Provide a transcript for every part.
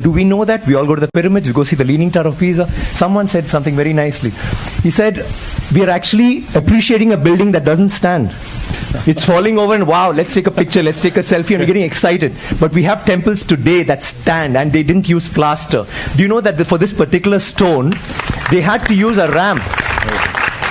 Do we know that? We all go to the pyramids, we go see the Leaning Tower of Pisa. Someone said something very nicely. He said, we are actually appreciating a building that doesn't stand. It's falling over and wow, let's take a picture, let's take a selfie, and we're getting excited. But we have temples today that stand and they didn't use plaster. Do you know that for this particular stone, they had to use a ramp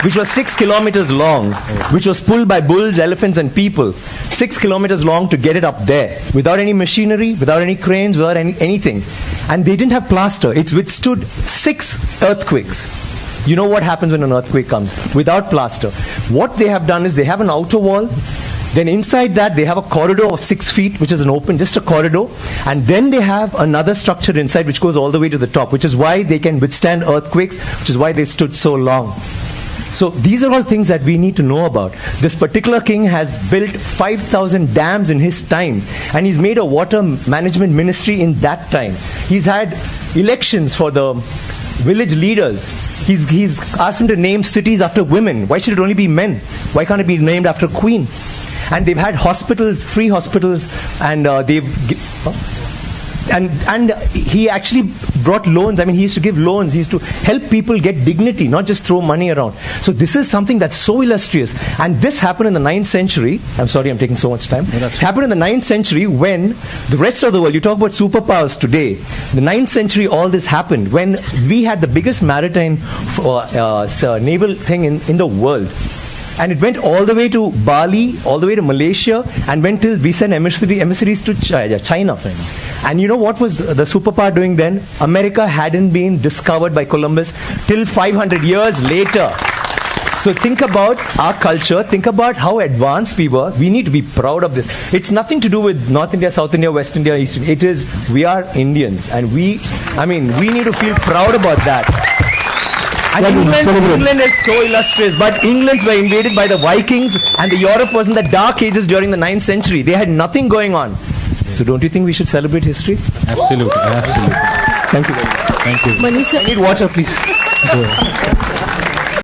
which was 6 kilometers long, which was pulled by bulls, elephants and people. 6 kilometers long to get it up there, without any machinery, without any cranes, without anything. And they didn't have plaster. It's withstood 6 earthquakes. You know what happens when an earthquake comes? Without plaster. What they have done is they have an outer wall. Then inside that they have a corridor of 6 feet, which is an open, just a corridor. And then they have another structure inside which goes all the way to the top, which is why they can withstand earthquakes, which is why they stood so long. So these are all things that we need to know about. This particular king has built 5,000 dams in his time, and he's made a water management ministry in that time. He's had elections for the village leaders. He's asked them to name cities after women. Why should it only be men? Why can't it be named after a queen? And they've had hospitals, free hospitals, and and he actually brought loans. I mean, he used to give loans. He used to help people get dignity, not just throw money around. So this is something that's so illustrious. And this happened in the 9th century. I'm sorry, I'm taking so much time. It happened in the 9th century when the rest of the world, you talk about superpowers today, the 9th century all this happened when we had the biggest maritime naval thing in the world. And it went all the way to Bali, all the way to Malaysia, and went till we sent emissaries to China. And you know what was the superpower doing then? America hadn't been discovered by Columbus till 500 years later. So think about our culture, think about how advanced we were. We need to be proud of this. It's nothing to do with North India, South India, West India, East India. It is, we are Indians, and we need to feel proud about that. And England is so illustrious, but England were invaded by the Vikings, and the Europe was in the dark ages during the 9th century. They had nothing going on. So don't you think we should celebrate history? Absolutely, absolutely. Thank you very much. Thank you. I need water, please.